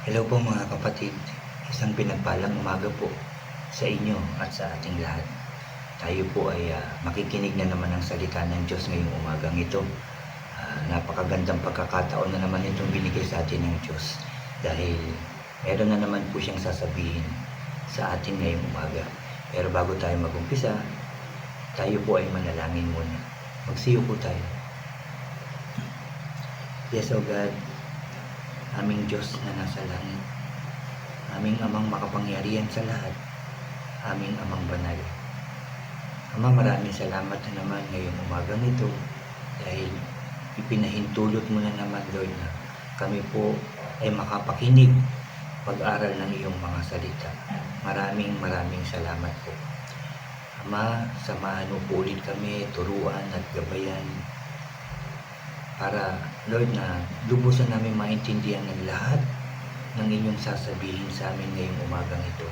Hello po mga kapatid, isang pinagpalang umaga po sa inyo at sa ating lahat. Tayo po ay makikinig na naman ng salita ng Diyos ngayong umagang ito. Napakagandang pagkakataon na naman itong binigay sa atin ng Diyos dahil meron na naman po siyang sasabihin sa atin ngayong umaga. Pero bago tayo mag-umpisa, tayo po ay manalangin muna. Magsiyo po tayo. Yes, O God, aming Diyos na nasa langit, aming Amang makapangyarihan sa lahat, aming Amang banal. Ama, maraming salamat na naman ngayong umagang ito dahil ipinahintulot mo na naman, Lord, na kami po ay makapakinig, pag-aral ng iyong mga salita. Maraming salamat po. Ama, samahan mo po ulit kami, turuan at gabayan para, Lord, na lubusan namin maintindihan ng lahat ng inyong sasabihin sa amin ngayong umagang ito.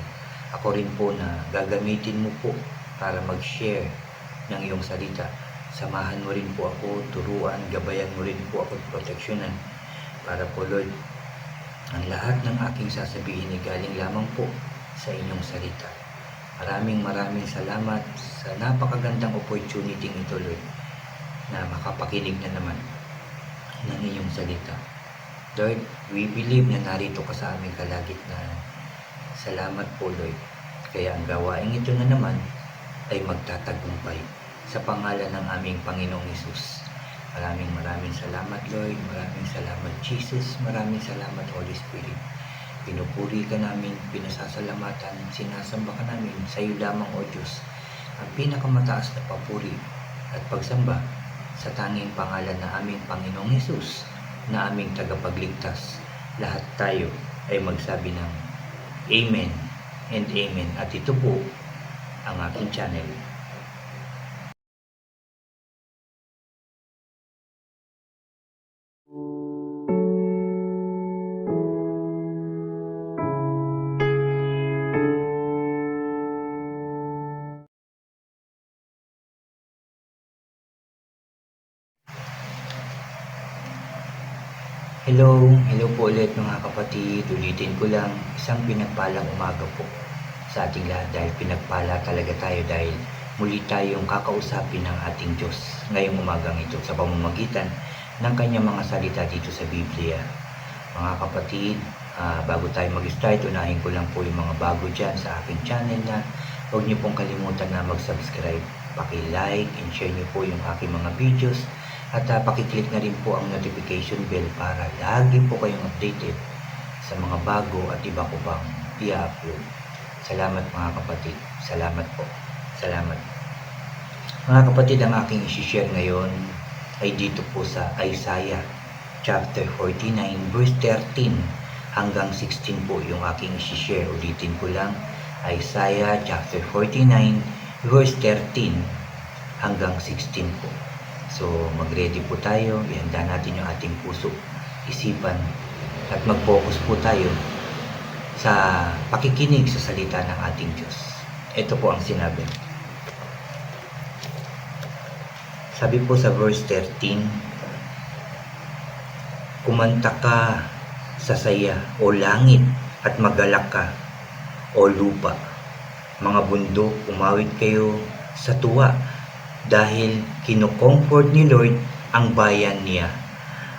Ako rin po na gagamitin mo po para mag-share ng iyong salita. Samahan mo rin po ako, turuan, gabayan mo rin po ako, proteksyonan para po, Lord, ang lahat ng aking sasabihin ay galing lamang po sa inyong salita. Maraming salamat sa napakagandang opportunity ito, Lord, na makapakinig na naman ng iyong salita. Lord, we believe na narito ka sa aming kalagitnaan. Salamat po, Lord. Kaya ang gawain ito na naman ay magtatagumpay sa pangalan ng aming Panginoong Hesus. Maraming salamat, Lord. Maraming salamat, Jesus. Maraming salamat, Holy Spirit. Pinupuri ka namin, pinasasalamatan, sinasamba ka namin sa iyo lamang, O Diyos, ang pinakamataas na papuri at pagsamba sa tanging pangalan na aming Panginoong Hesus na aming tagapagligtas. Lahat tayo ay magsabi ng Amen and Amen. At ito po ang aking channel. Hello po ulit mga kapatid. Ulitin ko lang, isang pinagpalang umaga po sa ating lahat dahil pinagpala talaga tayo dahil muli tayong kakausapin ng ating Diyos ngayong umagang ito sa pamamagitan ng kanyang mga salita dito sa Biblia. Mga kapatid, bago tayo mag-start, unahin ko lang po yung mga bago dyan sa aking channel na huwag niyo pong kalimutan na mag-subscribe, paki-like and share niyo po yung aking mga videos. At pakiclick na rin po ang notification bell para lagi po kayong updated sa mga bago at iba ko pang i-upload. Salamat mga kapatid. Salamat po. Salamat. Mga kapatid, ang aking isi-share ngayon ay dito po sa Isaiah chapter 49 verse 13 hanggang 16 po yung aking isi-share. Ulitin ko lang, Isaiah chapter 49 verse 13 hanggang 16 po. So, mag-ready po tayo, ihanda natin yung ating puso, isipan, at mag-focus po tayo sa pakikinig sa salita ng ating Diyos. Ito po ang sinabi. Sabi po sa verse 13, kumanta ka sa saya, o langit, at magalak ka, o lupa. Mga bundok, umawit kayo sa tuwa, dahil kino-comfort ni Lord ang bayan niya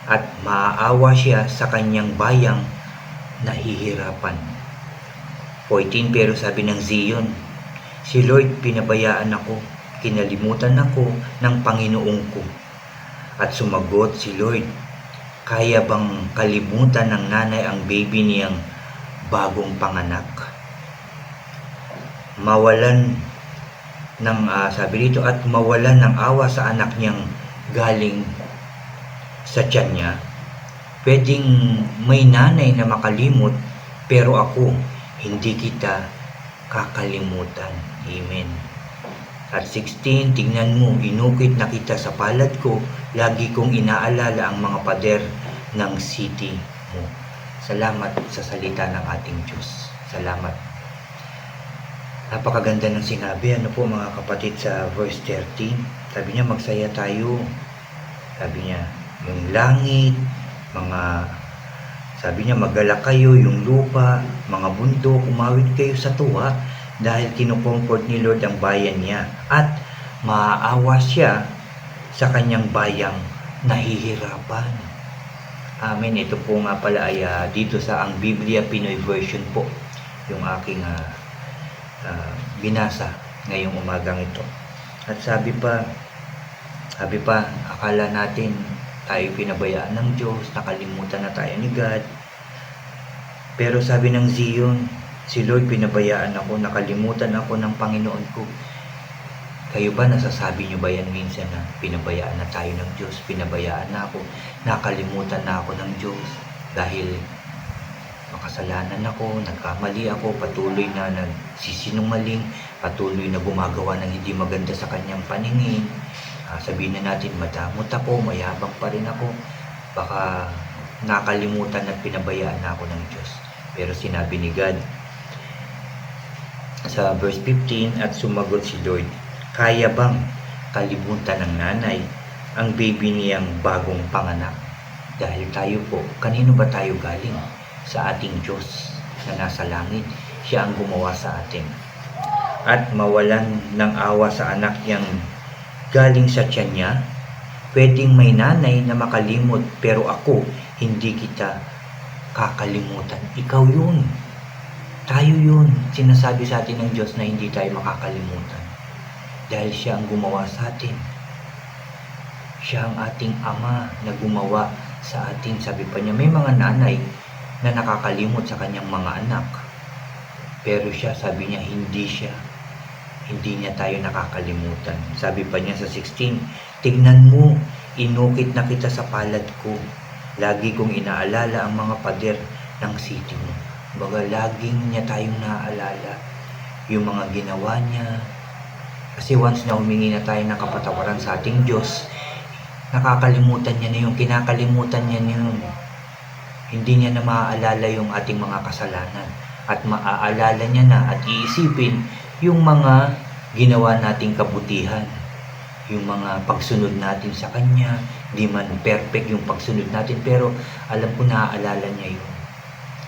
at maaawa siya sa kanyang bayang nahihirapan. 14, pero sabi ng Zion, si Lord pinabayaan ako, kinalimutan ako ng Panginoong ko. At sumagot si Lord, kaya bang kalimutan ng nanay ang baby niyang bagong panganak? Mawalan ng sabi dito, at mawalan ng awa sa anak niyang galing sa tiyan niya. Pwedeng may nanay na makalimot, pero ako hindi kita kakalimutan. Amen. At 16, tingnan mo, inukit na kita sa palad ko, lagi kong inaalala ang mga pader ng city mo. Salamat sa salita ng ating Diyos. Salamat. Napakaganda ng sinabi, ano po mga kapatid, sa verse 13. Sabi niya, magsaya tayo. Sabi niya, yung langit, mga Sabi niya, magalak kayo, yung lupa, mga bundok, umawit kayo sa tuwa dahil kinukomfort ni Lord ang bayan niya at maaawa siya sa kanyang bayang nahihirapan. Amen. Ito po nga pala ay dito sa ang Biblia Pinoy version po yung aking binasa ngayong umagang ito. At sabi pa, akala natin tayo pinabayaan ng Diyos, nakalimutan na tayo ni God. Pero sabi ng Zion, si Lord pinabayaan ako, nakalimutan ako ng Panginoon ko. Kayo ba, nasasabi nyo ba yan minsan na pinabayaan na tayo ng Diyos, pinabayaan na ako, nakalimutan na ako ng Diyos dahil makasalanan ako, nagkamali ako, patuloy na nagsisinungaling, patuloy na gumagawa ng hindi maganda sa kanyang paningin. Sabihin na natin, madamot ako, mayabang pa rin ako, baka nakalimutan at pinabayaan na ako ng Diyos. Pero sinabi ni God sa verse 15, at sumagot si Lord, kaya bang kalimutan ng nanay ang baby niyang bagong panganak? Dahil tayo po, kanino ba tayo galing? Sa ating Diyos na nasa langit. Siya ang gumawa sa atin. At mawalan ng awa sa anak niyang galing sa tiyan niya. Pwedeng may nanay na makalimot, pero ako, hindi kita kakalimutan. Ikaw yun. Tayo yun. Sinasabi sa atin ng Diyos na hindi tayo makakalimutan. Dahil siya ang gumawa sa atin. Siya ang ating Ama na gumawa sa atin. Sabi pa niya, may mga nanay na nakakalimot sa kanyang mga anak. Pero siya, sabi niya, hindi niya tayo nakakalimutan. Sabi pa niya sa 16, tignan mo, inukit na kita sa palad ko. Lagi kong inaalala ang mga pader ng city mo. Baga, laging niya tayong naaalala yung mga ginawa niya. Kasi once na humingi na tayo ng kapatawaran sa ating Diyos, nakakalimutan niya na yung kinakalimutan niya na yun. Hindi niya na maaalala yung ating mga kasalanan. At maaalala niya na at iisipin yung mga ginawa nating kabutihan. Yung mga pagsunod natin sa Kanya. Di man perfect yung pagsunod natin, pero alam ko naaalala niya yun.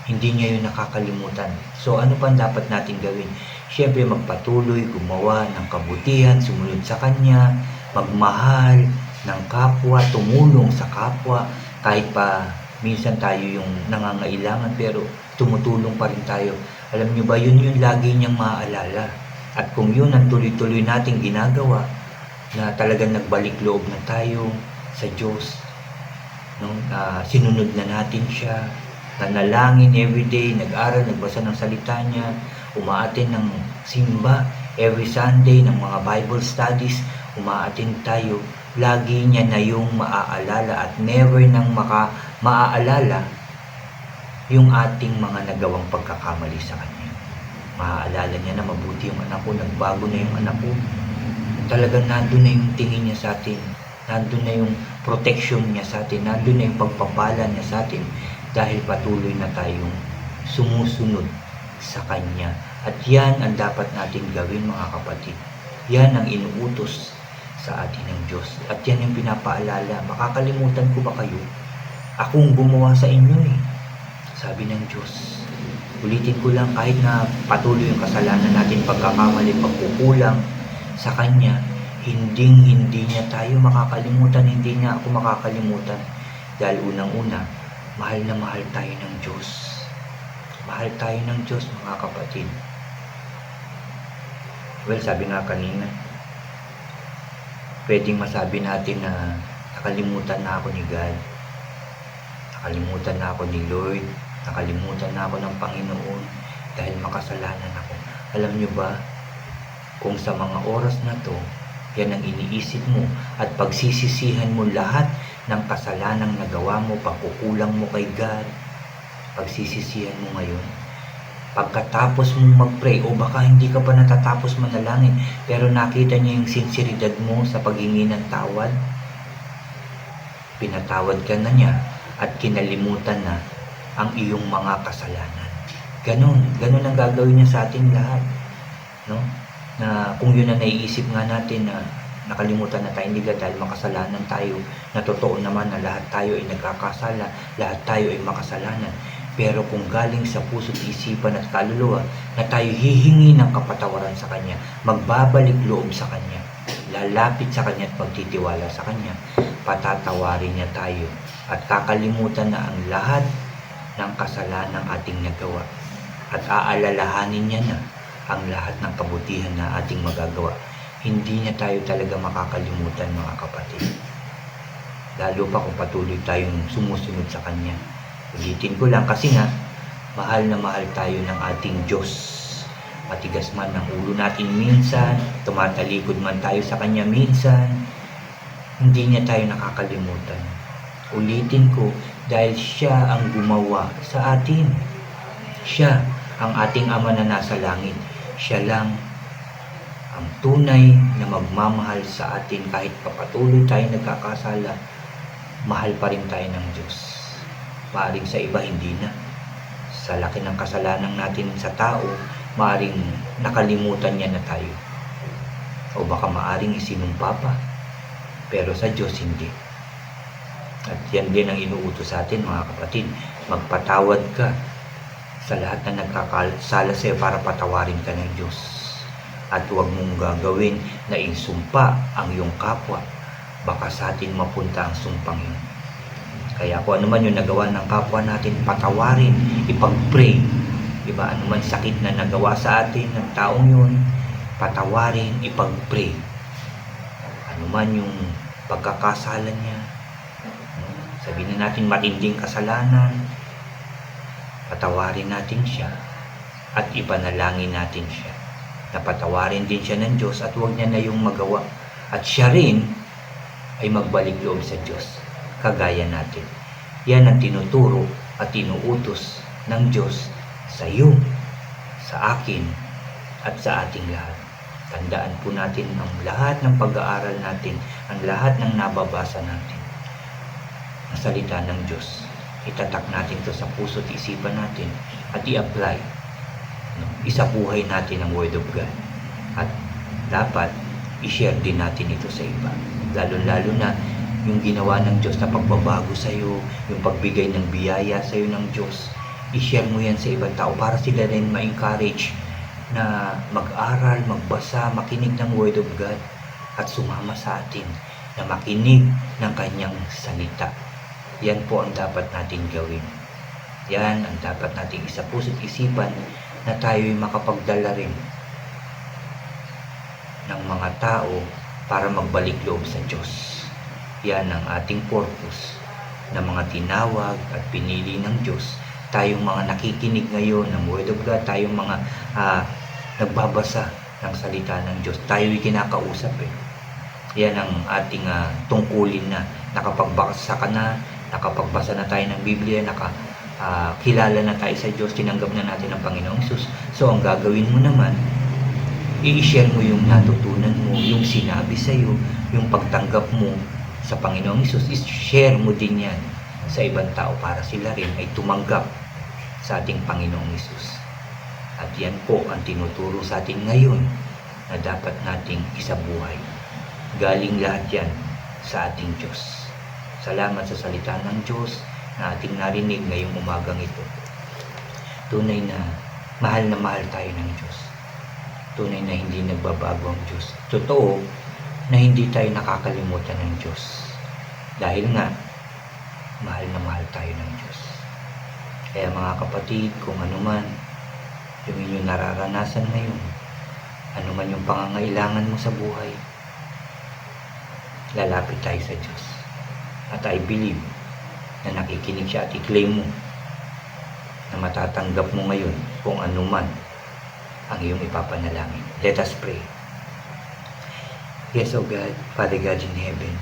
Hindi niya yun nakakalimutan. So ano pa dapat natin gawin? Siyempre magpatuloy, gumawa ng kabutihan, sumunod sa Kanya, magmahal ng kapwa, tumulong sa kapwa, kahit pa minsan tayo yung nangangailangan pero tumutulong pa rin tayo. Alam niyo ba, yun yung lagi niyang maaalala. At kung yun ang tuloy-tuloy nating ginagawa, na talagang nagbalik loob na tayo sa Diyos, no? Sinunod na natin siya, nanalangin everyday, nag-aral, nagbasa ng salita niya, umaattend ng simba every Sunday, ng mga Bible studies, umaattend tayo, lagi niya na yung maaalala at never nang maaalala yung ating mga nagawang pagkakamali sa Kanya. Maaalala niya na mabuti yung anak ko, nagbago na yung anak ko. Talagang nandun na yung tingin niya sa atin, nandun na yung protection niya sa atin, nandun na yung pagpapala niya sa atin dahil patuloy na tayong sumusunod sa Kanya. At yan ang dapat natin gawin, mga kapatid. Yan ang inuutos sa atin ng Diyos. At yan yung pinapaalala. Makakalimutan ko ba kayo? Akong gumawa sa inyo eh. Sabi ng Diyos. Ulitin ko lang, kahit na patuloy yung kasalanan natin, pagkakamali, pagkukulang sa Kanya, hindi niya tayo makakalimutan, hindi niya ako makakalimutan. Dahil unang-una, mahal na mahal tayo ng Diyos. Mahal tayo ng Diyos, mga kapatid. Well, sabi nga kanina, pwedeng masabi natin na nakalimutan na ako ni God. Nakalimutan na ako ni Lord. Nakalimutan na ako ng Panginoon dahil makasalanan ako. Alam niyo ba, kung sa mga oras na to, yan ang iniisip mo at pagsisisihan mo lahat ng kasalanang nagawa mo, pagkukulang mo kay God, pagsisisihan mo ngayon, pagkatapos mong mag-pray, o baka hindi ka pa natatapos manalangin, pero nakita niya yung sinseridad mo sa paghingi ng tawad, pinatawad ka na niya at kinalimutan na ang iyong mga kasalanan. Ganun ang gagawin niya sa ating lahat, no? Na kung yun na naiisip nga natin na Nakalimutan na tayong liga dahil makasalanan tayo, na totoo naman na lahat tayo ay nagkakasala, lahat tayo ay makasalanan. Pero kung galing sa puso't isipan at kaluluwa na tayo hihingi ng kapatawaran sa Kanya, magbabalik loob sa Kanya, lalapit sa Kanya at magtitiwala sa Kanya, patatawarin niya tayo at kakalimutan na ang lahat ng kasalanan ating nagawa at aalalahanin niya na ang lahat ng kabutihan na ating magagawa. Hindi niya tayo talaga makakalimutan, mga kapatid. Lalo pa kung patuloy tayong sumusunod sa Kanya. Ulitin ko lang kasi nga, mahal na mahal tayo ng ating Diyos. Matigas man ang ulo natin minsan, tumatalikod man tayo sa Kanya minsan, hindi niya tayo nakakalimutan. Ulitin ko, dahil siya ang gumawa sa atin. Siya ang ating Ama na nasa langit. Siya lang ang tunay na magmamahal sa atin kahit papatuloy tayo nagkakasala, mahal pa rin tayo ng Diyos. Maaring sa iba hindi na. Sa laki ng kasalanan natin sa tao, maaring nakalimutan niya na tayo. O baka maaring isinumpa pa. Pero sa Diyos hindi. At yan din ang inuutos sa atin, mga kapatid. Magpatawad ka sa lahat na nagkakasala sa'yo para patawarin ka ng Diyos. At huwag mong gagawin na insumpa ang iyong kapwa. Baka sa atin mapunta ang sumpang yun. Kaya kung ano man yung nagawa ng kapwa natin, patawarin, ipag-pray. Diba? Ano man sakit na nagawa sa atin ng taong yun, patawarin, ipag-pray. Ano man yung pagkakasala niya, sabihin na natin matinding kasalanan, patawarin natin siya at ipanalangin natin siya. Napatawarin din siya ng Diyos at huwag niya na yung magawa. At siya rin ay magbalik loob sa Diyos, kagaya natin. Yan ang tinuturo at tinuutos ng Diyos sa iyo, sa akin, at sa ating lahat. Tandaan po natin ang lahat ng pag-aaral natin, ang lahat ng nababasa natin. Ang salita ng Diyos. Itatak natin ito sa puso at isipan natin at i-apply. Isabuhay natin ang Word of God. At dapat i-share din natin ito sa iba. Lalo-lalo na yung ginawa ng Diyos na pagbabago sa iyo, yung pagbigay ng biyaya sa iyo ng Diyos. I-share mo yan sa ibang tao para sila rin ma-encourage na mag-aral, magbasa, makinig ng Word of God at sumama sa atin na makinig ng Kanyang salita. Yan po ang dapat natin gawin. Yan ang dapat nating isapuso't isipan na tayo'y makapagdala rin ng mga tao para magbalik loob sa Diyos. Yan ang ating purpose na mga tinawag at pinili ng Diyos. Tayong mga nakikinig ngayon ng Word of God, tayong mga nagbabasa ng salita ng Diyos, tayo'y kinakausap eh. Yan ang ating tungkulin na nakapagbasa ka na, nakapagbasa na tayo ng Biblia, kilala na tayo sa Diyos, tinanggap na natin ang Panginoong Hesus. So ang gagawin mo naman, i-share mo yung natutunan mo, yung sinabi sa iyo, yung pagtanggap mo sa Panginoong Hesus, i-share mo din yan sa ibang tao para sila rin ay tumanggap sa ating Panginoong Hesus. At yan po ang tinuturo sa atin ngayon na dapat nating isabuhay. Galing lahat yan sa ating Diyos. Salamat sa salita ng Diyos na ating narinig ngayong umagang ito. Tunay na mahal tayo ng Diyos. Tunay na hindi nagbabago ang Diyos. Totoo na hindi tayo nakakalimutan ng Diyos. Dahil nga, mahal tayo ng Diyos. Kaya mga kapatid, kung ano man yung inyong nararanasan ngayon, ano man yung pangangailangan mo sa buhay, lalapit tayo sa Diyos. At I believe na nakikinig siya at i-claim mo na matatanggap mo ngayon kung ano man ang iyong ipapanalangin. Let us pray. Yes, O God, Father God in heaven,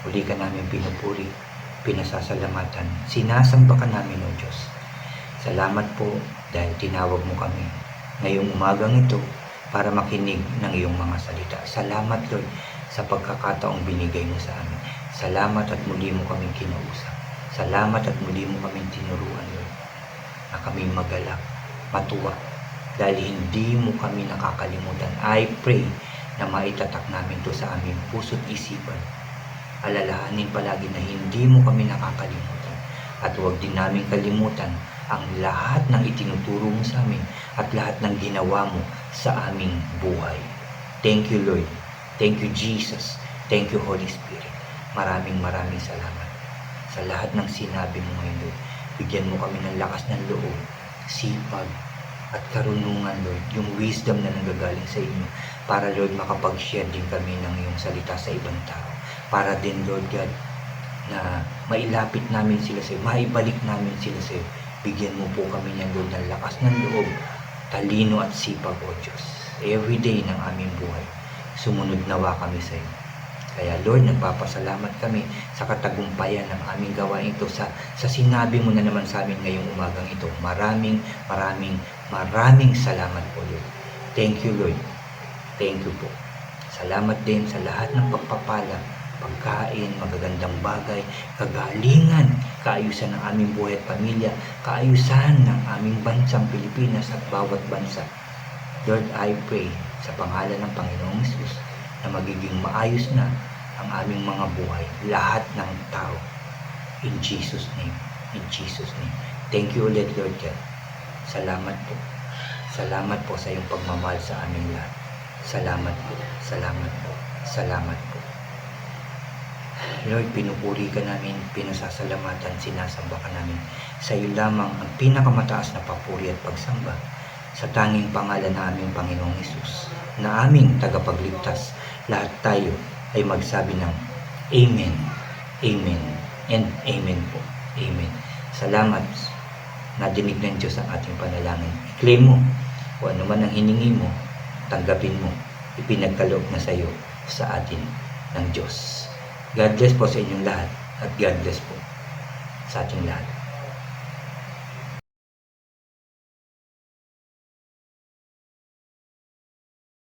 uli ka namin pinupuri, pinasasalamatan, sinasamba ka namin, O Diyos. Salamat po dahil tinawag mo kami ngayong umagang ito para makinig ng iyong mga salita. Salamat, Lord, sa pagkakataong binigay mo sa amin. Salamat at muli mo kaming kinausap. Salamat at muli mo kaming tinuruan, Lord, na kaming magalak, matuwa, dahil hindi mo kami nakakalimutan. I pray na maitatak namin to sa aming puso't isipan. Alalahanin palagi na hindi mo kami nakakalimutan at huwag din namin kalimutan ang lahat ng itinuturo mo sa amin at lahat ng ginawa mo sa aming buhay. Thank you, Lord. Thank you, Jesus. Thank you, Holy Spirit. Maraming salamat sa lahat ng sinabi mo ngayon, Lord. Bigyan mo kami ng lakas ng loob, sipag, at karunungan, Lord. Yung wisdom na nanggagaling sa inyo para, Lord, makapag-share din kami ng iyong salita sa ibang tao. Para din, Lord God, na mailapit namin sila sa iyo, maibalik namin sila sa iyo. Bigyan mo po kami niyan, Lord, ng lakas ng loob, talino at sipag, O Diyos. Every day ng aming buhay, sumunod nawa kami sa iyo. Kaya, Lord, nagpapasalamat kami sa katagumpayan ng aming gawain ito, sa sinabi mo na naman sa amin ngayong umagang ito. Maraming salamat po, Lord. Thank you, Lord. Thank you po. Salamat din sa lahat ng pagpapala, pagkain, magagandang bagay, kagalingan, kaayusan ng aming buhay at pamilya, kaayusan ng aming bansang Pilipinas at bawat bansa. Lord, I pray sa pangalan ng Panginoong Jesus na magiging maayos na ang aming mga buhay, lahat ng tao. In Jesus' name. In Jesus' name. Thank you ulit, Lord God. Salamat po. Salamat po sa iyong pagmamahal sa aming lahat. Salamat po. Salamat po. Salamat po. Lord, pinupuri ka namin, pinasasalamatan, sinasamba ka namin. Sa iyo lamang ang pinakamataas na papuri at pagsamba sa tanging pangalan ng aming Panginoong Hesus, na aming tagapagligtas. Lahat tayo ay magsabi ng Amen, Amen, and Amen po. Amen. Salamat. Nadinig ng Diyos ang ating panalangin. I-claim mo kung ano man ang hiningi mo, tanggapin mo. Ipinagkaloob na sa iyo sa atin ng Diyos. God bless po sa inyong lahat at God bless po sa ating lahat.